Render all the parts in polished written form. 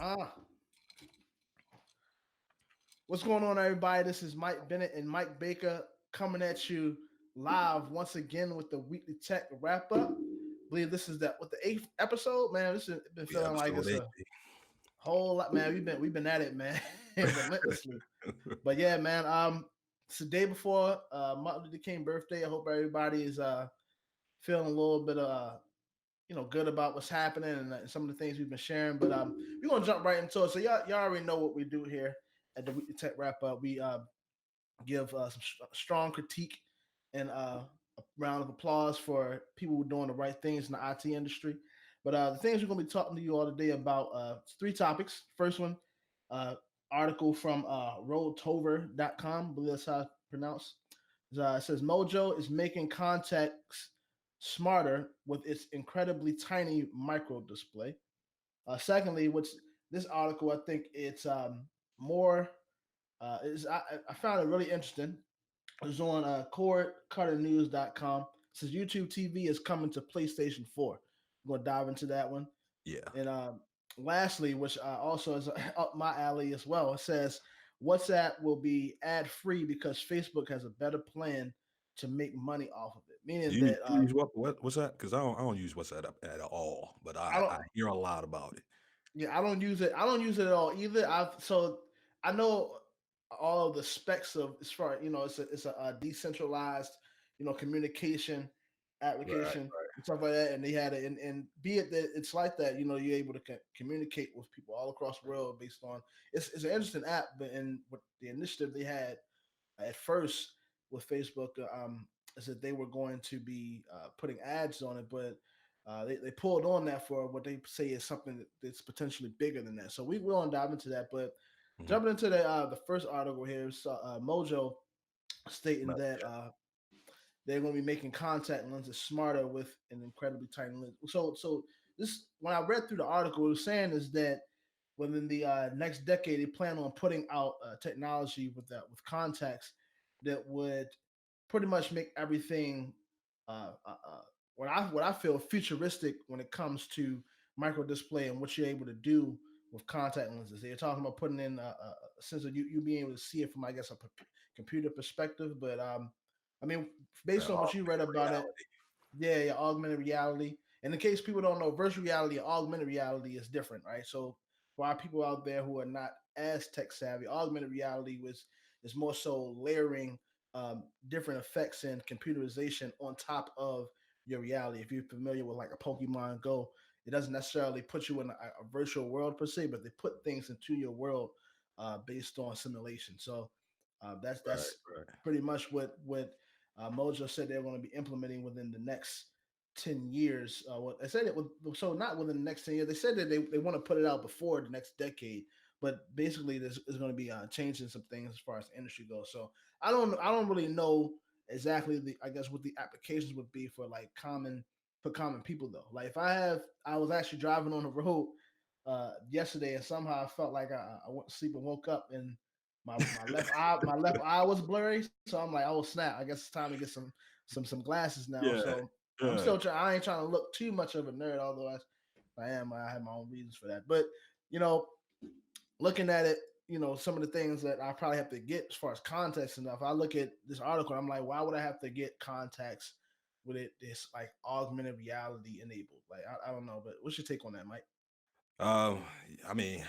Ah, what's going on, everybody? This is Mike Bennett and Mike Baker coming at you live once again with the weekly tech wrap up. Believe this is that with the eighth episode, man. This has been Yeah, feeling like episode it's eight. a whole lot, man. We've been at it, man, relentlessly. But yeah, man. It's the day before Martin Luther King birthday. I hope everybody is feeling a little bit good about what's happening and some of the things we've been sharing. But we're gonna jump right into it. So y'all already know what we do here at the Weekly Tech Wrap Up. We give some strong critique and a round of applause for people who are doing the right things in the IT industry. But the things we're gonna be talking to you all today about three topics. First one, uh, article from roadtover.com. I believe that's how it's pronounced. It says Mojo is making contacts smarter with its incredibly tiny micro display. Secondly, which this article, I think it's more. I found it really interesting. It's on cordcutternews.com. It says YouTube TV is coming to PlayStation 4. I'm going to dive into that one. Yeah. And lastly, which also is up my alley as well, it says WhatsApp will be ad free because Facebook has a better plan to make money off of it. Meaning that You use what's that? Because I don't use WhatsApp at all, but I don't. I hear a lot about it. Yeah, I don't use it. I don't use it at all either. I know all of the specs of as far it's a decentralized communication Right. application and stuff like that, and they had it and be it that it's like that, you're able to communicate with people all across the world based on it's an interesting app, but in what the initiative they had at first with Facebook, is that they were going to be putting ads on it, but they pulled on that for what they say is something that's potentially bigger than that. So we will dive into that. But Mm-hmm. jumping into the first article here, Mojo stating that they're going to be making contact lenses smarter with an incredibly tiny lens. So this when I read through the article, it was saying is that within the next decade, they plan on putting out technology with contacts that would pretty much make everything what I feel futuristic when it comes to micro display and what you're able to do with contact lenses. They're talking about putting in a sense of you being able to see it from I guess a computer perspective, but I mean based on what you read Augmented about it, reality. yeah, augmented reality. And in case people don't know, virtual reality and augmented reality is different, right? So for our people out there who are not as tech savvy, augmented reality is more so layering different effects and computerization on top of your reality. If you're familiar with like a Pokemon Go, it doesn't necessarily put you in a virtual world per se, but they put things into your world based on simulation. So Right. that's Right. pretty much what Mojo said they're going to be implementing within the next 10 years. What they said it would, so not within the next 10 years. They said that they want to put it out before the next decade, but basically this is going to be changing some things as far as the industry goes. So I don't really know exactly the I guess what the applications would be for like common people though. Like if I was actually driving on the road yesterday and somehow I felt like I went to sleep and woke up and my left eye was blurry. So I'm like, oh snap! I guess it's time to get some glasses now. Yeah. So I'm Yeah. still trying. I ain't trying to look too much of a nerd, although I am. I have my own reasons for that. But you know, looking at it, some of the things that I probably have to get as far as context and stuff. I look at this article, I'm like, why would I have to get contacts with it? This like augmented reality enabled. Like I don't know, but what's your take on that, Mike? Um. I mean,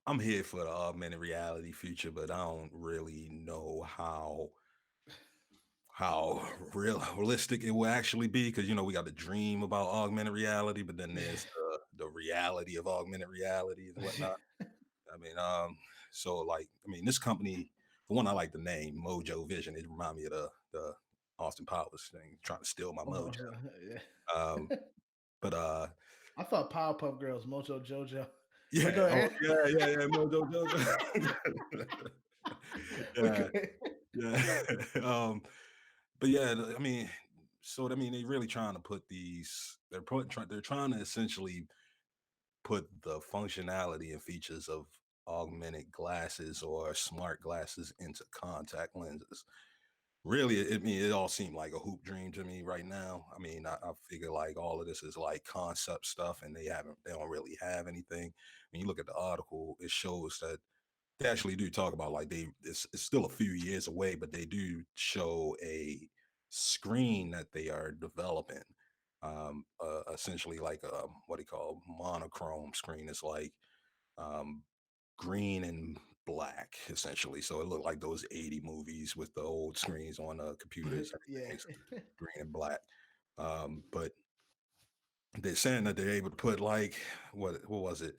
I'm here for the augmented reality future, but I don't really know how realistic it will actually be because we got the dream about augmented reality, but then there's the reality of augmented reality and whatnot. I mean, so like, this company, for one, I like the name Mojo Vision. It remind me of the Austin Powers thing, trying to steal my Oh, mojo. Um, yeah. but I thought Powerpuff Girls, Mojo Jojo. But yeah, go oh ahead. yeah, Mojo Jojo. But go Yeah, ahead. yeah. But yeah, so they really trying to put these. They're trying to essentially put the functionality and features of augmented glasses or smart glasses into contact lenses. Really, it all seemed like a hoop dream to me right now. I mean, I figure like all of this is like concept stuff, and they don't really have anything. When you look at the article, it shows that they actually do talk about like it's still a few years away, but they do show a screen that they are developing. Essentially like a what do you call monochrome screen. It's like um, green and black essentially. So it looked like those 80 movies with the old screens on computers. Yeah. Everything's green and black. But they're saying that they're able to put like what was it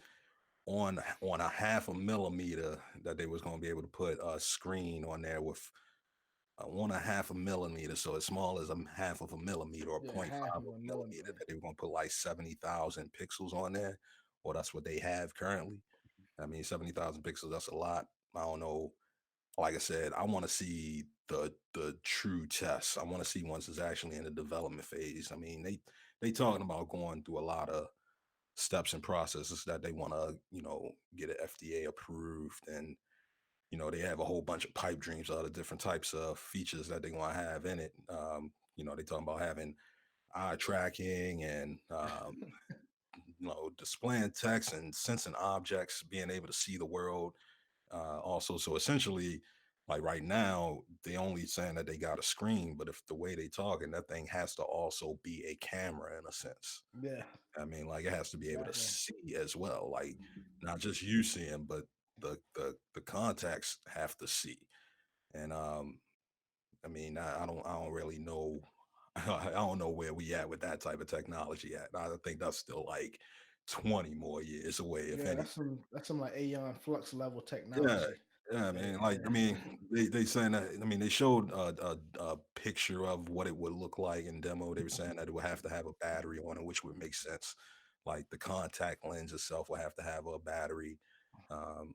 on a half a millimeter, that they was going to be able to put a screen on there with 1/2 a millimeter, so as small as a half of a millimeter or Yeah, point half 0.5 of of a a millimeter, millimeter. that they were going to put like 70,000 pixels on there. Well, that's what they have currently. I mean, 70,000 pixels, that's a lot. I don't know. Like I said, I want to see the true tests. I want to see once it's actually in the development phase. I mean, they talking about going through a lot of steps and processes that they want to, get an FDA approved, and they have a whole bunch of pipe dreams, all the different types of features that they want to have in it. They talking about having eye tracking and displaying text and sensing objects, being able to see the world. Also, so essentially, like right now, they only saying that they got a screen, but if the way they talking, that thing has to also be a camera in a sense. Yeah, I mean, like it has to be able to exactly. see as well, like not just you seeing, but the contacts have to see. And I mean, I don't really know. I don't know where we at with that type of technology at. I think that's still like 20 more years away, if Yeah, anything. that's some like Aeon flux level Yeah, technology. yeah, Yeah, man. Like, I mean, they saying that. I mean, they showed a picture of what it would look like in demo. They were saying that it would have to have a battery on it, which would make sense. Like the contact lens itself will have to have a battery.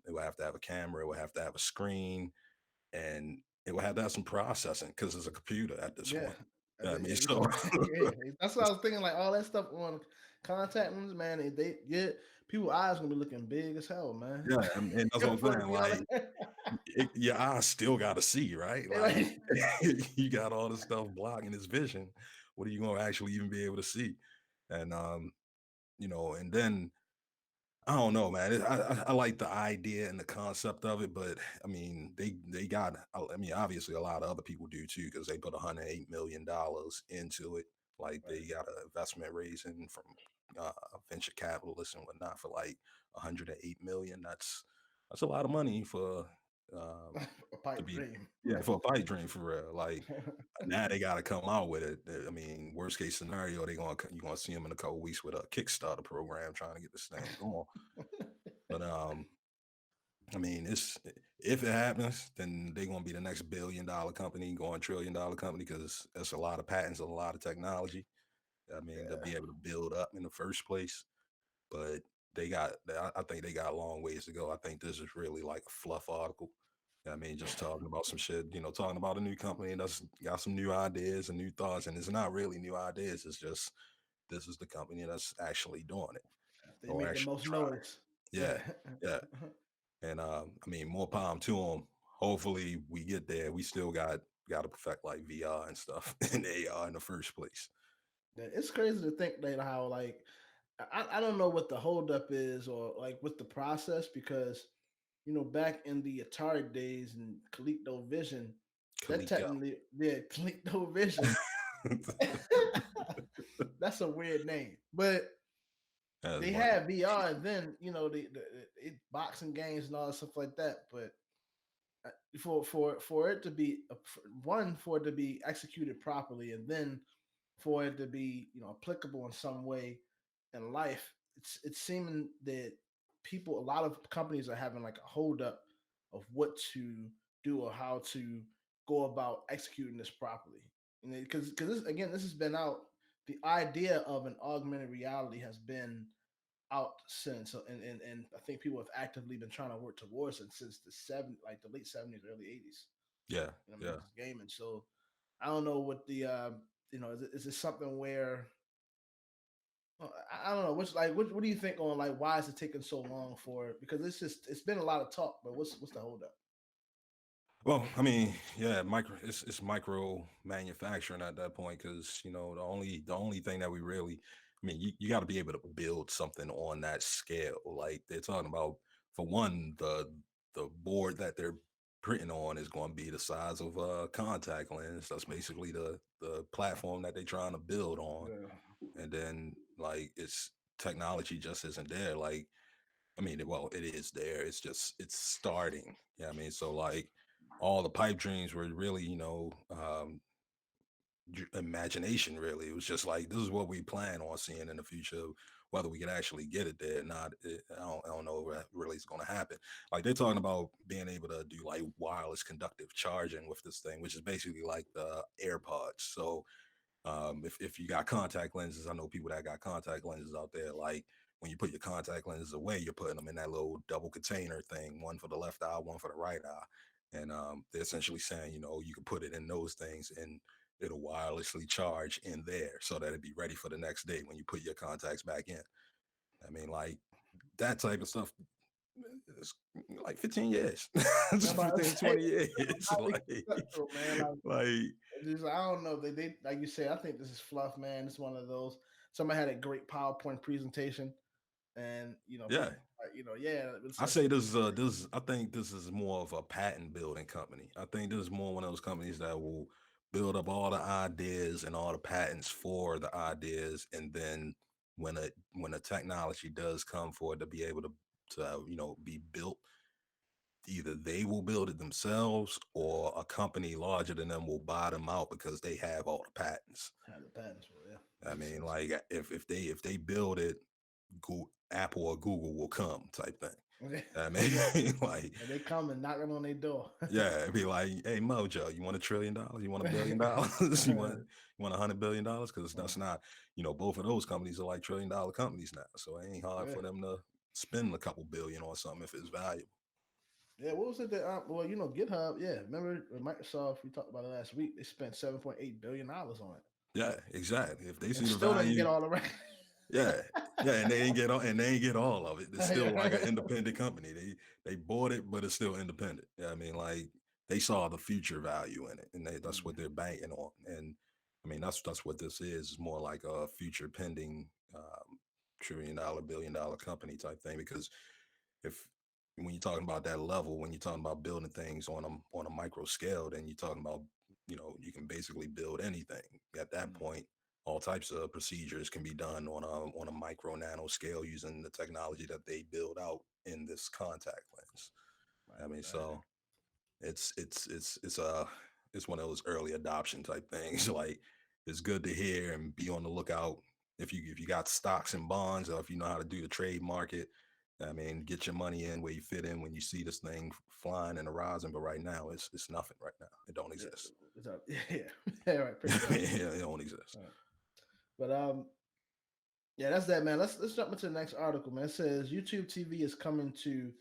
It would have to have a camera. It would have to have a screen, and it would have to have some processing because it's a computer at this yeah. point. Yeah, I mean, You so talk, yeah, that's what I was thinking. Like all that stuff on contact lenses, man. They yeah, people eyes gonna be looking big as hell, man. yeah, and that's what I'm For it to saying. be all Like, that. your eyes still got to see, right? Like, Like, you got all this stuff blocking his vision. What are you going to actually even be able to see? And and then I don't know, man. I like the idea and the concept of it, but I mean, they got. I mean, obviously, a lot of other people do too because they put $108 million into it. Like right. they got an investment raising from uh, venture capitalists and whatnot for like 108 million. That's a lot of money for um, A to pipe be, dream. yeah, for a pipe dream for real. Like now they got to come out with it. I mean, worst case scenario, you're gonna see them in a couple weeks with a Kickstarter program trying to get this thing going. But I mean, if it happens, then they're gonna be the next $1 billion company, going $1 trillion company because that's a lot of patents and a lot of technology. I mean, they'll Yeah, be able to build up in the first place, but I think they got a long ways to go. I think this is really like a fluff article. I mean, just talking about some shit, talking about a new company that's got some new ideas and new thoughts, and it's not really new ideas. It's just this is the company that's actually doing it they or make the actually most trying. noise. Yeah, Yeah. yeah. And I mean, more power to them. Hopefully, we get there. We still got to perfect like VR and stuff and AR in the first place. Yeah, it's crazy to think that how like I don't know what the holdup is or like with the process because back in the Atari days and ColecoVision, that Kaliko. technically yeah ColecoVision. That's a weird name, but That's they funny. had VR and then boxing games and all that stuff like that. But for it to be one for it to be executed properly and then for it to be applicable in some way in life, it's seeming that a lot of companies are having like a hold up of what to do or how to go about executing this properly. Because this again, this has been out. The idea of an augmented reality has been out since, and I think people have actively been trying to work towards it since like the late '70s, early '80s. Yeah, I mean, yeah. just gaming. So I don't know what the is it something where I don't know. What do you think on like why is it taking so long for? Because it's been a lot of talk, but what's the holdup? Well, I mean, yeah, it's micro manufacturing at that point because the only thing that we really, I mean, you got to be able to build something on that scale. Like they're talking about, for one, the board that they're printing on is going to be the size of a contact lens. That's basically the platform that they're trying to build on, Yeah. and then like it's technology just isn't there. Like I mean, well, it is there. It's starting. Yeah, I mean, so like all the pipe dreams were really, imagination. Really, it was just like this is what we plan on seeing in the future. Whether we can actually get it there or not, I don't know if that really is going to happen. Like they're talking about being able to do like wireless conductive charging with this thing, which is basically like the AirPods. So if you got contact lenses, I know people that got contact lenses out there. Like when you put your contact lenses away, you're putting them in that little double container thing, one for the left eye, one for the right eye. And they're essentially saying, you can put it in those things and it'll wirelessly charge in there so that it'd be ready for the next day when you put your contacts back in. I mean, like that type of stuff. It's like 15 years, I'm about to 15, say, 20 years. highly conceptual, man. Like, Like, I don't know. They like you said. I think this is fluff, man. It's one of those. Somebody had a great PowerPoint presentation, and yeah. people, yeah, I say this. I think this is more of a patent building company. I think this is more one of those companies that will build up all the ideas and all the patents for the ideas, and then when the technology does come for it to be able to be built, either they will build it themselves or a company larger than them will buy them out because they have all the patents. had the patents for it. Yeah, I makes mean, sense. like if they build it, Apple or Google will come type thing. Okay. I mean, like, And they come and knocking on their door. yeah, it'd be like, hey, Mojo, you want $1 trillion? You want $1 billion? You want $100 billion? Because that's not, both of those companies are like $1 trillion companies now. So it ain't hard Yeah. for them to spend a couple billion on something if it's valuable. Yeah, what was it that? Well, GitHub. Yeah, remember Microsoft? We talked about it last week. They spent $7.8 billion on it, Yeah, exactly. If they and see the still didn't get value, all the right. yeah, yeah, and they ain't get all of it. It's still like an independent company. They bought it, but it's still independent. Yeah, I mean, like they saw the future value in it, and that's what they're banking on. And I mean, that's what this is. It's more like a future pending $1 trillion, $1 billion company type thing. Because if when you're talking about that level, when you're talking about building things on a micro scale, then you're talking about you can basically build anything at that point. All types of procedures can be done on a micro nano scale using the technology that they build out in this contact lens. I mean, so it's one of those early adoption type things. Like it's good to hear and be on the lookout if you got stocks and bonds or if you know how to do the trade market. I mean, get your money in where you fit in when you see this thing flying and horizon. But right now, it's nothing. Right now, it don't exist. Yeah, yeah, right, pretty much. Yeah, it don't exist. Right. But yeah, that's that, man. Let's jump into the next article, man. It says YouTube TV is coming to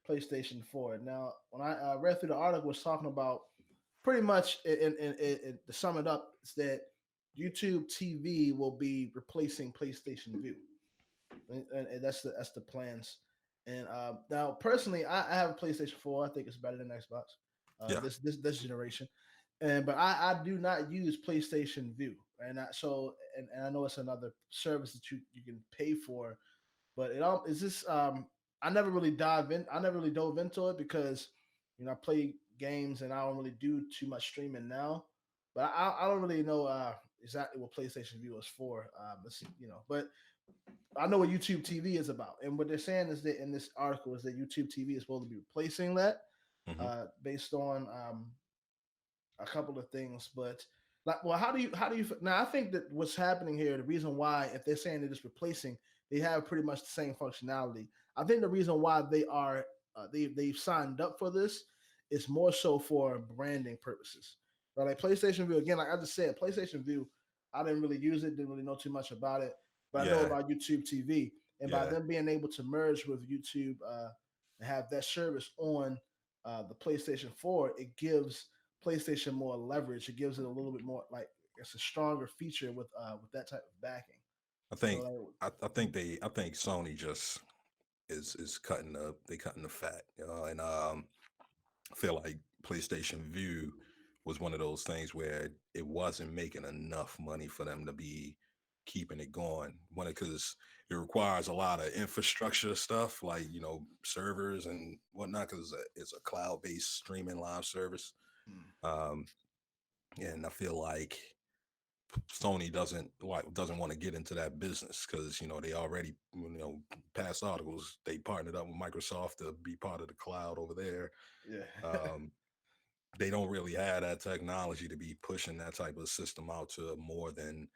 PlayStation 4. Now, when I read through the article, it's talking about pretty much, to sum it up, is that YouTube TV will be replacing PlayStation View, and that's the plans. And now, personally, I have a PlayStation 4. I think it's better than Xbox. Yeah, This generation, but I do not use PlayStation View, and I know it's another service that you can pay for, but it all is this. I never really dive in. I never really dove into it because I play games and I don't really do too much streaming now. But I don't really know exactly what PlayStation View is for. But I know what YouTube TV is about, and what they're saying is that in this article is that YouTube TV is supposed to be replacing that, hmm based on a couple of things. But like, well, how do you now? I think that what's happening here, the reason why, if they're saying they're just replacing, they have pretty much the same functionality. I think the reason why they've signed up for this is more so for branding purposes. Right, like PlayStation View, again, like I just said, PlayStation View, I didn't really use it, didn't really know too much about it, but I know yeah, about YouTube TV, and by yeah, them being able to merge with YouTube, and have that service on the PlayStation 4, it gives PlayStation more leverage. It gives it a little bit more, like, it's a stronger feature with that type of backing. I So think I think Sony just is cutting the fat, and I feel like PlayStation View was one of those things where it wasn't making enough money for them to be keeping it going. When it because it requires a lot of infrastructure stuff like servers and whatnot because it's a cloud based streaming live service. mm, Um, and I feel like Sony doesn't want to get into that business because they already past articles they partnered up with Microsoft to be part of the cloud over there. yeah, Um, they don't really have that technology to be pushing that type of system out to more than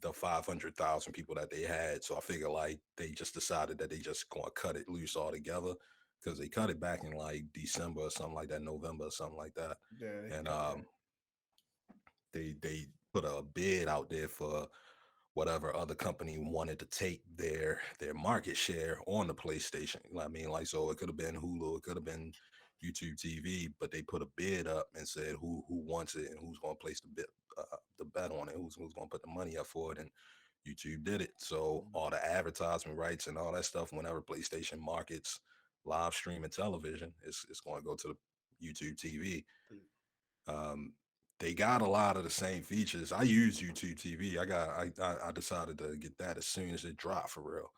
the 500,000 people that they had. So I figure like they just decided that they just gonna cut it loose altogether because they cut it back in like December or something like that, November or something like that, yeah, they and cut yeah. they put a bid out there for whatever other company wanted to take their market share on the PlayStation. I mean, like so it could have been Hulu, it could have been YouTube TV, but they put a bid up and said who wants it and who's going to place the bet on it, who's going to put the money up for it, and YouTube did it. So Mm, all the advertisement rights and all that stuff, whenever PlayStation markets live streaming television, it's going to go to the YouTube TV. Um, they got a lot of the same features. I use YouTube TV. I decided to get that as soon as it dropped for real.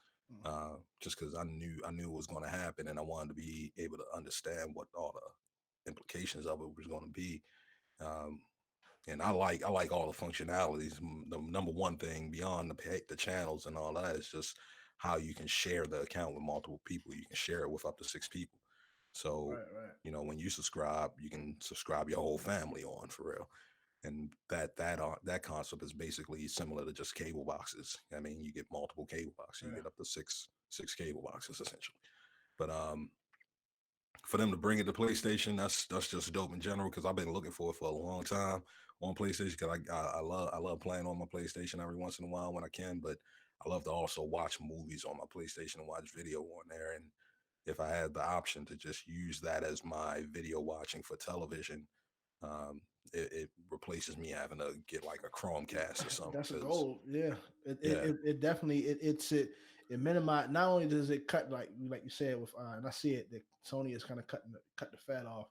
mm, Just because I knew it was going to happen, and I wanted to be able to understand what all the implications of it was going to be. Um, and I like all the functionalities. The number one thing beyond the channels and all that is just how you can share the account with multiple people. You can share it with up to 6 people. So right. when you subscribe, you can subscribe your whole family on for real. And that concept is basically similar to just cable boxes. I mean, you get multiple cable boxes. You Yeah. get up to six cable boxes essentially. But for them to bring it to PlayStation, that's just dope in general because I've been looking for it for a long time on PlayStation because I love playing on my PlayStation every once in a while when I can, but I love to also watch movies on my PlayStation and watch video on there. And if I had the option to just use that as my video watching for television, um, it replaces me having to get like a Chromecast or something. That's a Because goal. Yeah, yeah, it definitely it minimize. Not only does it cut like you said with and I see it that Sony is kind of cut the fat off,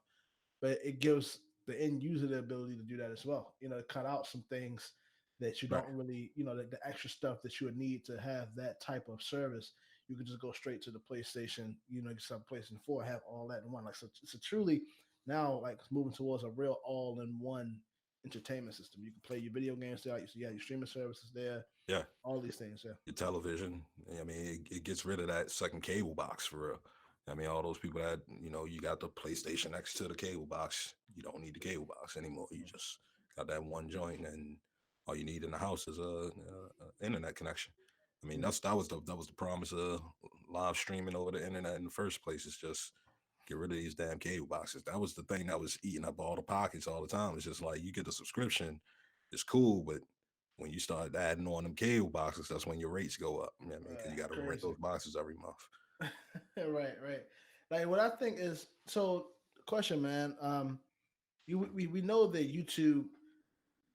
but it gives the end user the ability to do that as well. Cut out some things that you right, don't really, the extra stuff that you would need to have that type of service. You could just go straight to the PlayStation. You can start PlayStation 4, have all that in one. Like so, it's a truly now like moving towards a real all-in-one entertainment system. You can play your video games there. You have your streaming services there. yeah. All these things. Yeah. Your television. I mean, it gets rid of that second cable box for real. I mean, all those people that you got the PlayStation next to the cable box. You don't need the cable box anymore. You just got that one joint, and all you need in the house is a internet connection. I mean, Mm. that was the promise of live streaming over the internet in the first place. Is just get rid of these damn cable boxes. That was the thing that was eating up all the pockets all the time. It's just like you get the subscription, it's cool, but when you start adding on them cable boxes, that's when your rates go up. I mean, because you got to rent Crazy. those boxes every month. Right. Like what I think is so. Question, man. We know that YouTube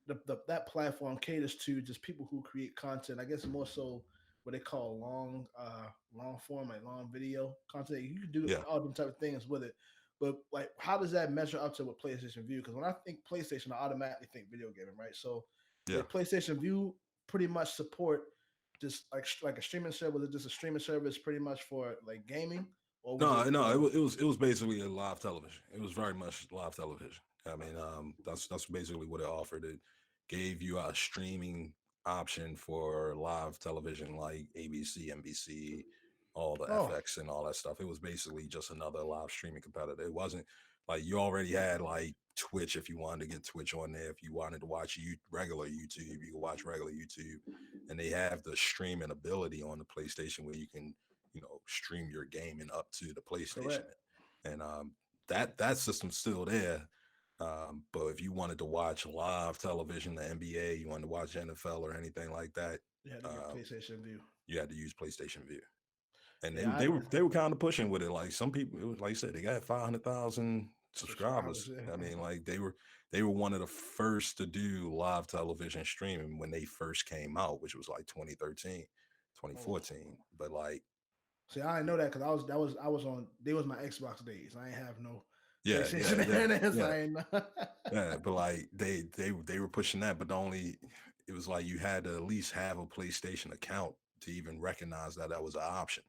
that platform caters to just people who create content. I guess more so what they call long form, like long video content. You can do Yeah, all them type of things with it. But like, how does that measure up to what PlayStation View? Because when I think PlayStation, I automatically think video gaming, right? So yeah. did PlayStation View pretty much support just like a streaming service? Was it just a streaming service pretty much for like gaming, or was it? No. It was basically a live television. It was very much live television. I mean, that's basically what it offered. It gave you a streaming option for live television like ABC, NBC, all the Oh, FX and all that stuff. It was basically just another live streaming competitor. It wasn't like you already had like Twitch if you wanted to get Twitch on there. If you wanted to watch regular YouTube, you could watch regular YouTube, and they have the streaming ability on the PlayStation where you can stream your gaming up to the PlayStation, correct. and that system's still there. But if you wanted to watch live television, the NBA, you wanted to watch NFL or anything like that, You had to get um, PlayStation View. you had to use PlayStation View. And they Yeah, they were they were kind of pushing with it. Like some people, it was like you said, they got 500,000 subscribers. Yeah. I mean, like they were one of the first to do live television streaming when they first came out, which was like 2013, twenty Oh. fourteen. But like, See, I didn't know that because I was on. They was my Xbox days. I ain't have no yeah, yeah, PlayStation yeah, and yeah, I ain't know. yeah. But like they were pushing that, but the only it was like you had to at least have a PlayStation account to even recognize that that was an option.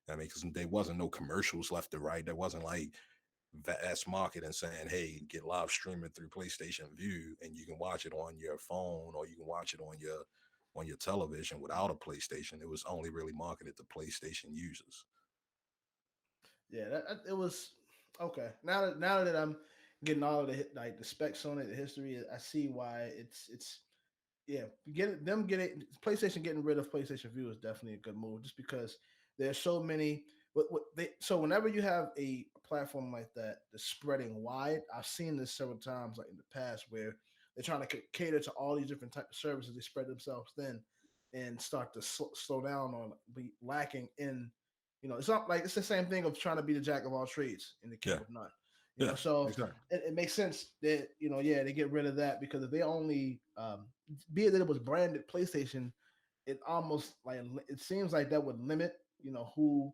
I mean, because there wasn't no commercials left to right. There wasn't like vast marketing saying, "Hey, get live streaming through PlayStation View, and you can watch it on your phone or you can watch it on your television without a PlayStation." It was only really marketed to PlayStation users. Yeah, it was okay. Now that I'm getting all of the like the specs on it, the history, I see why it's yeah, getting PlayStation getting rid of PlayStation View is definitely a good move, just because there's so many. So whenever you have a platform like that that's spreading wide, I've seen this several times, like in the past, where they're trying to cater to all these different types of services. They spread themselves thin and start to slow down on be lacking in. It's not like it's the same thing of trying to be the jack of all trades in the king Yeah, of none. yeah, So exactly. it makes sense that yeah, they get rid of that, because if they only be it that it was branded PlayStation, it almost like it seems like that would limit who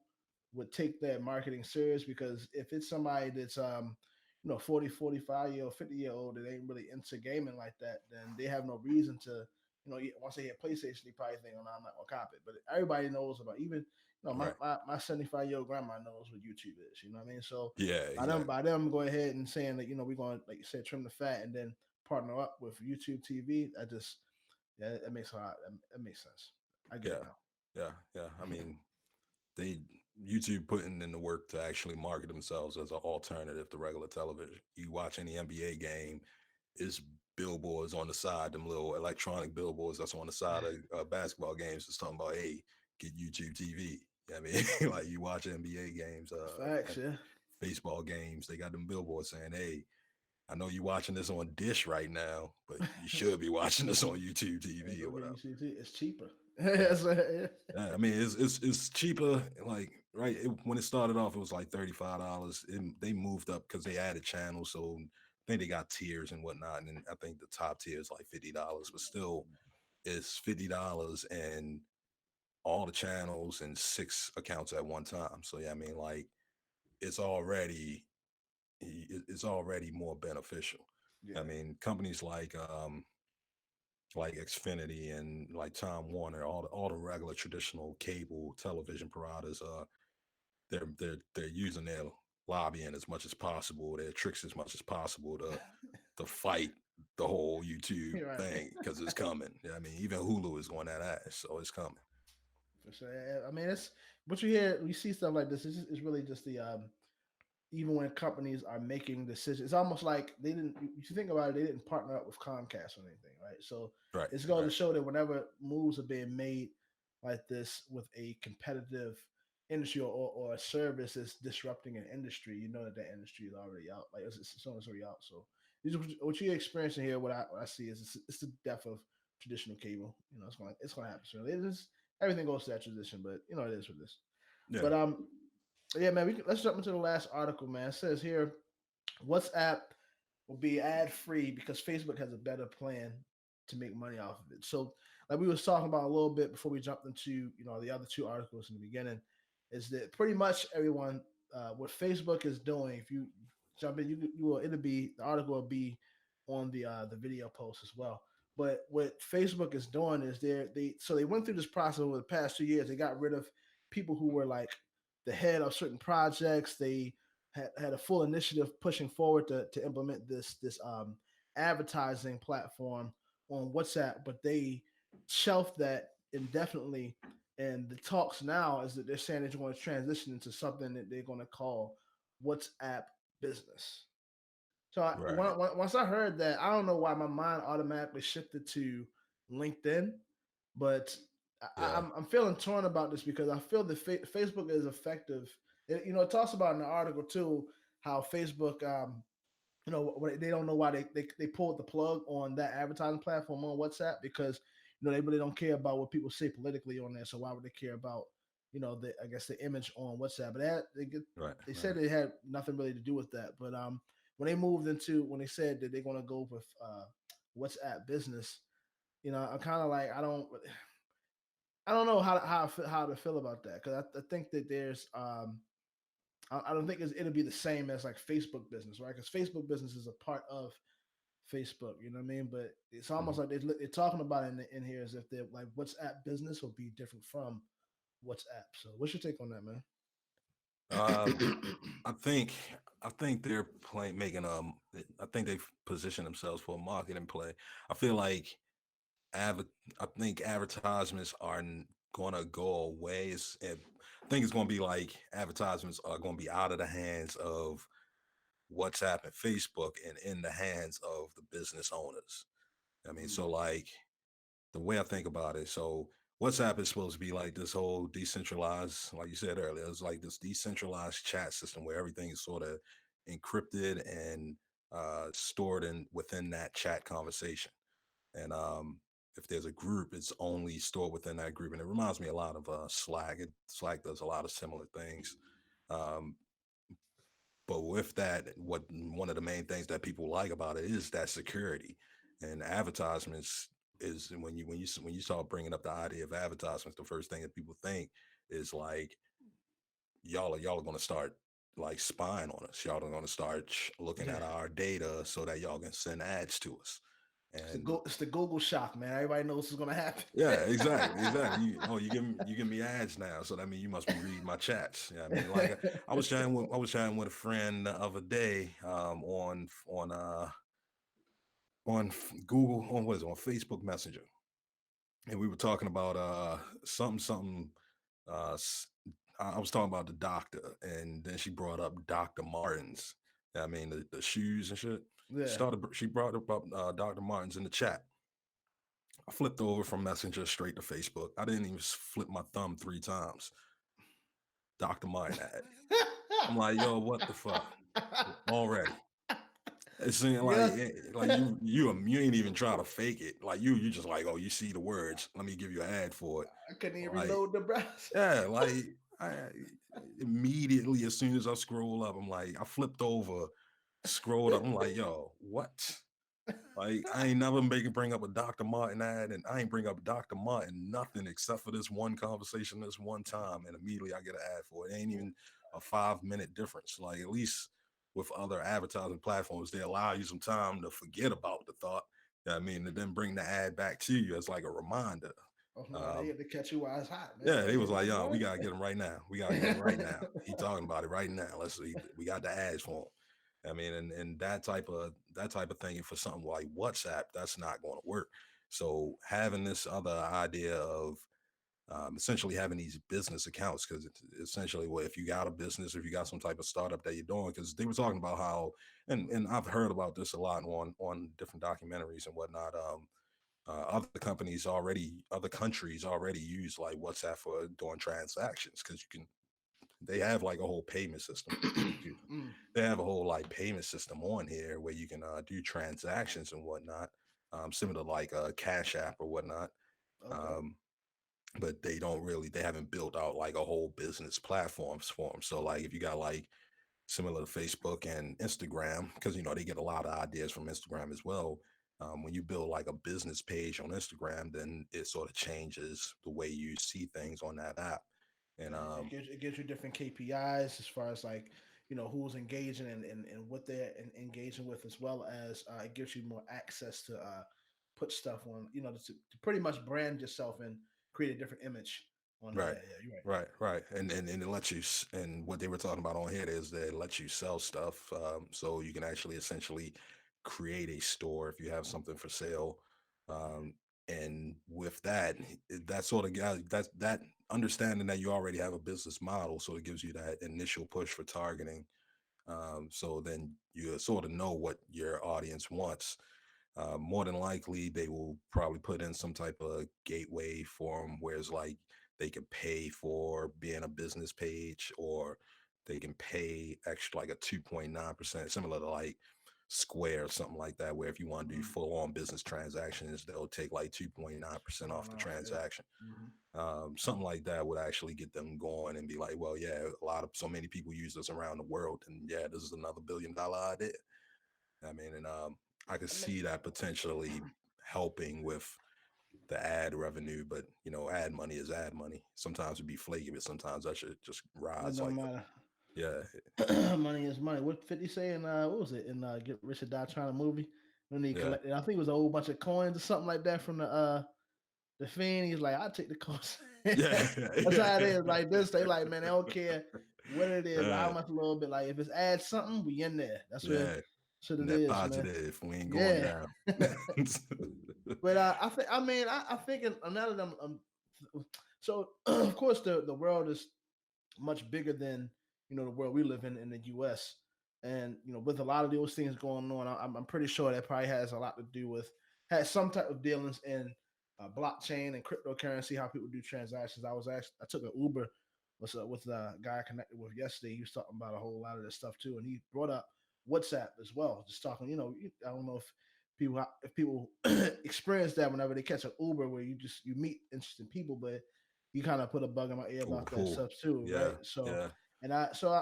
would take that marketing serious, because if it's somebody that's 40, 45-year old, 50-year old that ain't really into gaming like that, then they have no reason to once they hit PlayStation, they probably think, oh no, I'm not gonna cop it. But everybody knows about, even Right. my 75-year-old grandma knows what YouTube is, what I mean? So Yeah, exactly. by them going ahead and saying that we're going to, like you said, trim the fat and then partner up with YouTube TV, I just yeah, that makes a lot. That makes sense. I get it Yeah, now. yeah, yeah. I mean, they YouTube putting in the work to actually market themselves as an alternative to regular television. You watch any NBA game, it's billboards on the side, them little electronic billboards that's on the side of basketball games. It's talking about, hey, get YouTube TV. I mean, like you watch NBA games, Facts, and yeah. baseball games, they got them billboards saying, hey, I know you're watching this on Dish right now, but you should be watching this on YouTube Yeah, TV go or get whatever. UCT. It's cheaper. Yeah. Yeah. Yeah, I mean, it's cheaper. Like right when it started off, it was like $35. They moved up because they added channels, so I think they got tiers and whatnot. And I think the top tier is like $50, but still, it's $50 and all the channels and 6 accounts at one time. So yeah, I mean, like it's already it's already more beneficial. I Yeah. mean, companies like Xfinity and like Time Warner, all the regular traditional cable television providers, they're using their lobbying as much as possible, their tricks as much as possible to fight the whole YouTube You're right. thing because it's coming. Yeah, I mean, even Hulu is going that ass, so it's coming. For sure. Yeah, I mean, it's what you hear. We see stuff like this. It's really just the even when companies are making decisions, it's almost like they didn't. If you think about it, they didn't partner up with Comcast or anything, right? So Right, it's going to right. show that whenever moves are being made like this with a competitive industry, or a service that's disrupting an industry, you know that that industry is already out. Like it's already out. So what you're experiencing here, what I see is it's the death of traditional cable. It's gonna happen soon. Everything goes to that transition, but it is what it is. Yeah, But yeah, man, let's jump into the last article, man. It says here, WhatsApp will be ad free because Facebook has a better plan to make money off of it. So, like we was talking about a little bit before we jumped into the other two articles in the beginning, is that pretty much everyone what Facebook is doing. If you jump in, you will it'll be the article will be on the video post as well. But what Facebook is doing is they went through this process over the past 2 years. They got rid of people who were like the head of certain projects. They had a full initiative pushing forward to implement this advertising platform on WhatsApp, but they shelved that indefinitely. And the talks now is that they're saying they're going to transition into something that they're going to call WhatsApp Business. So right. once I heard that, I don't know why my mind automatically shifted to LinkedIn, but Yeah, I'm feeling torn about this because I feel that Facebook is effective. It talks about in the article too how Facebook, they don't know why they pulled the plug on that advertising platform on WhatsApp, because they really don't care about what people say politically on there. So why would they care about the I guess the image on WhatsApp? But right, they right. said it had nothing really to do with that. But when they said that they're gonna go with WhatsApp Business, I'm kind of like I don't know how to feel about that because I think that there's I don't think it'll be the same as like Facebook Business, right? Because Facebook Business is a part of Facebook, you know what I mean? But it's almost Mhm. like they're talking about it in here as if they're like WhatsApp Business will be different from WhatsApp. So what's your take on that, man? Um, I think I think they're playing making I think they've positioned themselves for a marketing play. I feel like adver- I think advertisements are going to go away. I think it's going to be like advertisements are going to be out of the hands of WhatsApp and Facebook and in the hands of the business owners. I mean, Mm, so like the way I think about it, so WhatsApp is supposed to be like this whole decentralized, like you said earlier, it's like this decentralized chat system where everything is sort of encrypted and stored in within that chat conversation. And if there's a group, it's only stored within that group. And it reminds me a lot of Slack. Slack does a lot of similar things. Um, but with that, what one of the main things that people like about it is that security. And advertisements is when you start bringing up the idea of advertisements, the first thing that people think is like y'all are going to start like spying on us. Y'all are going to start looking yeah, at our data so that y'all can send ads to us. And it's the Google shock, man. Everybody knows what's gonna happen. yeah, exactly. You give me ads now, so that means you must be reading my chats. Yeah, I mean, like I was chatting with a friend the other day, Google, on what is it, on Facebook Messenger, and we were talking about something. Uh, s- I was talking about the doctor, and then she brought up Dr. Martens. Yeah, I mean the shoes and shit. Yeah. She brought up Dr. Martens in the chat. I flipped over from Messenger straight to Facebook. I didn't even flip my thumb 3 times. Dr. Martin ad. I'm like, yo, what the fuck? Already. It seemed Yeah. like you ain't even try to fake it. Like you just like, oh, you see the words. Let me give you an ad for it. I couldn't even Like, reload the browser. yeah, like I immediately as soon as I scroll up, I'm like, I flipped over, scrolled up. I'm like, yo, what? Like I ain't never bring up a Dr. Martin ad, and I ain't bring up Dr. Martin nothing except for this one conversation, this one time, and immediately I get an ad for it. It ain't even a 5 minute difference. Like at least with other advertising platforms, they allow you some time to forget about the thought. You know what I mean, and then bring the ad back to you as like a reminder. Oh no, they Um, had to catch you while it's hot, man. yeah, Oh they yeah, was like, Dr. yo, we Martin. gotta get him right now. We gotta get him right now. He talking about it right now. Let's see. We got the ads for him. I mean, and that type of thing for something like WhatsApp, that's not going to work. So having this other idea of essentially having these business accounts, because essentially, well, if you got a business, if you got some type of startup that you're doing, because they were talking about how, and I've heard about this a lot on different documentaries and whatnot. Other countries already use like WhatsApp for doing transactions because you can. They have like a whole payment system. Excuse me. Mm, They have a whole like payment system on here where you can do transactions and whatnot, similar to like a Cash App or whatnot. okay. Um, but they haven't built out like a whole business platforms for them. So like if you got like similar to Facebook and Instagram, because they get a lot of ideas from Instagram as well. When you build like a business page on Instagram, then it sort of changes the way you see things on that app. And It gives you different KPIs as far as like who's engaging and what they're engaging with, as well as it gives you more access to put stuff on, to pretty much brand yourself and create a different image on there. right, Yeah, yeah, you're right. right, and it lets you. And what they were talking about on here is that it lets you sell stuff, so you can actually essentially create a store if you have something for sale. Um, and with that, that sort of guy, that understanding that you already have a business model, so it gives you that initial push for targeting. So then you sort of know what your audience wants. More than likely, they will probably put in some type of gateway for them, where it's like they can pay for being a business page, or they can pay extra like a 2.9%, similar to like Square or something like that, where if you want to do Mm-hmm. full on business transactions, they'll take like 2.9% Going off the off, yeah. transaction. Mm-hmm. Something like that would actually get them going and be like, well, yeah, so many people use this around the world, and yeah, this is another $1 billion idea. I mean, and I could I mean, see that potentially helping with the ad revenue, but ad money is ad money. Sometimes it'd be flaky, but sometimes that should just it rise don't like matter. yeah, Money is money. What 50 say in what was it in Get Rich or Die Trying movie when he yeah, collected? I think it was a whole bunch of coins or something like that from the fiend. He's like, I'll take the coins. yeah, That's how it yeah, is. Like this, they like, man, they don't care what it is or how yeah, much a little bit. Like if it's add something, we in there. That's yeah. what it Net is, man. positive. We ain't going Yeah. down. But I think I mean I think now that so of course the world is much bigger than the world we live in the U.S. And with a lot of those things going on, I'm pretty sure that probably has a lot to do with has some type of dealings in blockchain and cryptocurrency, how people do transactions. I took an Uber with a guy I connected with yesterday. He was talking about a whole lot of this stuff too, and he brought up WhatsApp as well. Just talking, I don't know if people experience that whenever they catch an Uber where you meet interesting people, but you kind of put a bug in my ear Oh, about that cool. stuff too, Yeah, right? So, yeah.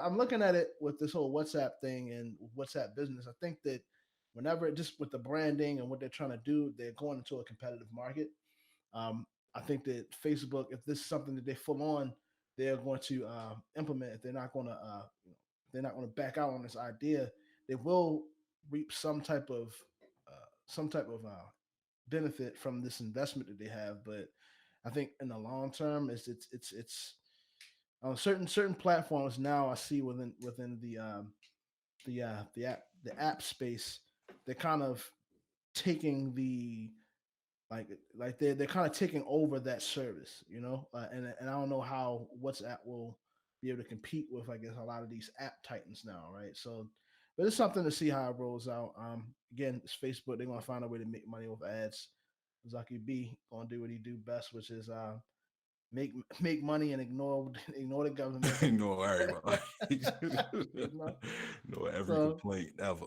I'm looking at it with this whole WhatsApp thing and WhatsApp business. I think that whenever just with the branding and what they're trying to do, they're going into a competitive market. Um, I think that Facebook, if this is something that they full on, they're going to implement. If they're not going to, they're not going to back out on this idea, they will reap some type of benefit from this investment that they have. But I think in the long term, it's on certain platforms now. I see within the app space, they're kind of taking the like they're kind of taking over that service, and I don't know how WhatsApp will be able to compete with, I guess, a lot of these app titans now, right? So, but it's something to see how it rolls out. Again, it's Facebook. They're gonna find a way to make money with ads. Zaki B gonna do what he do best, which is make make money and ignore ignore the government. Ignore everybody. you know, Ignore every so complaint ever.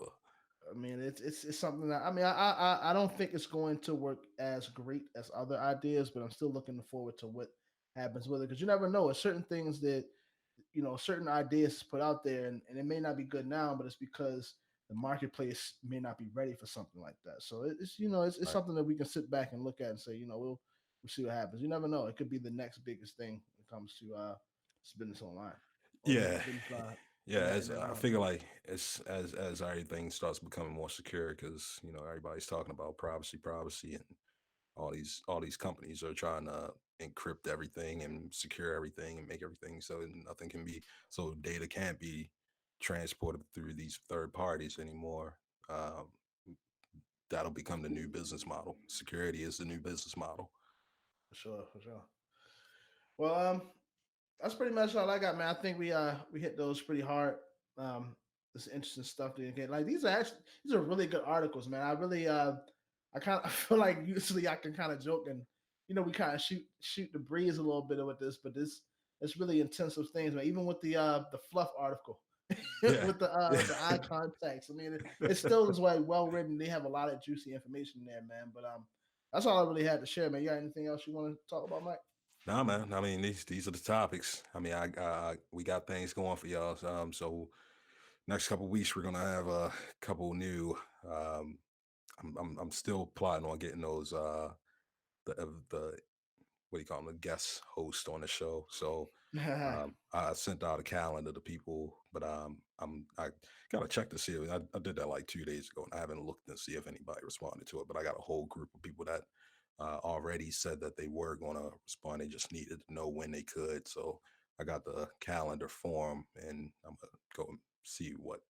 I mean, it's something that I mean, I don't think it's going to work as great as other ideas, but I'm still looking forward to what happens with it because you never know. It's certain things that certain ideas put out there, and it may not be good now, but it's because the marketplace may not be ready for something like that. So it's Right. something that we can sit back and look at and say, we'll see what happens. You never know. It could be the next biggest thing when it comes to business online or Yeah. business Yeah, in as the I long figure term. like as everything starts becoming more secure, because everybody's talking about privacy, and all these companies are trying to encrypt everything and secure everything and make everything so nothing can be so data can't be transported through these third parties anymore. Um, that'll become the new business model. Security is the new business model. For sure, for sure. Well, that's pretty much all I got, man. I think we hit those pretty hard. This interesting stuff to get. Like these are really good articles, man. I really I kind of I feel like usually I can kind of joke and we kind of shoot the breeze a little bit with this, but this it's really intensive things, man. Even with the fluff article Yeah. with the eye contacts. I mean, it still is like well written. They have a lot of juicy information there, man. But that's all I really had to share, man. You got anything else you want to talk about, Mike? Nah, man. I mean, these are the topics. I mean, we got things going for y'all. So next couple weeks we're gonna have a couple new. Um, I'm still plotting on getting those the what do you call them, the guest host on the show. So I sent out a calendar to people, but I gotta check to see. I did that like 2 days ago, and I haven't looked to see if anybody responded to it. But I got a whole group of people that already said that they were gonna respond. They just needed to know when they could. So I got the calendar form, and I'm gonna go and see what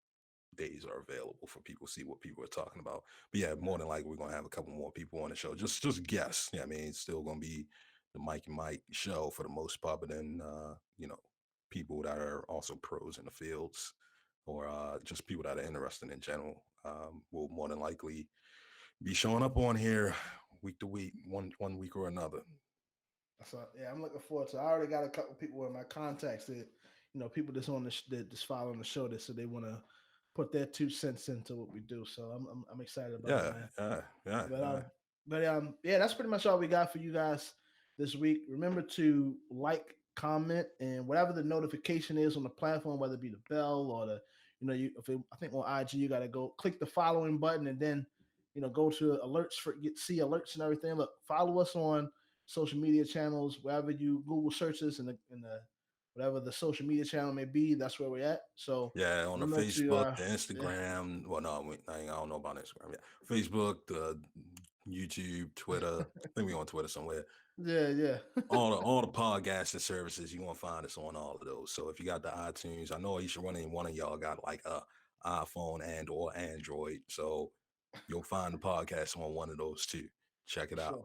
days are available for people, see what people are talking about. But yeah, more than likely we're gonna have a couple more people on the show. Just guess. Yeah, I mean, it's still gonna be the Mike and Mike show for the most part, but then people that are also pros in the fields, or just people that are interested in general, will more than likely be showing up on here week to week, one week or another. So yeah, I'm looking forward to. I already got a couple people in my contacts that, people that's on the that just following the show that so they want to put their 2 cents into what we do. So I'm excited about it, Yeah, man. yeah, yeah, But yeah. yeah, that's pretty much all we got for you guys this week. Remember to like, comment, and whatever the notification is on the platform, whether it be the bell or the I think on IG you gotta go click the following button and then go to alerts for see alerts and everything. Look, follow us on social media channels wherever you Google searches in the whatever the social media channel may be. That's where we're at. So Yeah, on the remember to Facebook, the yeah, Instagram. Well, no, I don't know about Instagram. Yeah, Facebook, the YouTube, Twitter. I think we on Twitter somewhere. yeah. All the podcasting services, you're gonna find us on all of those. So if you got the iTunes, I know each one of y'all got like a iPhone and or Android. So you'll find the podcast on one of those too. Check For it out. sure.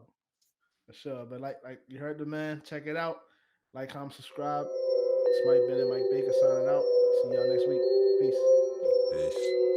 For sure. But like you heard the man, check it out. Like, comment, subscribe. It's Mike Bennett, Mike Baker signing out. See y'all next week. Peace. Peace.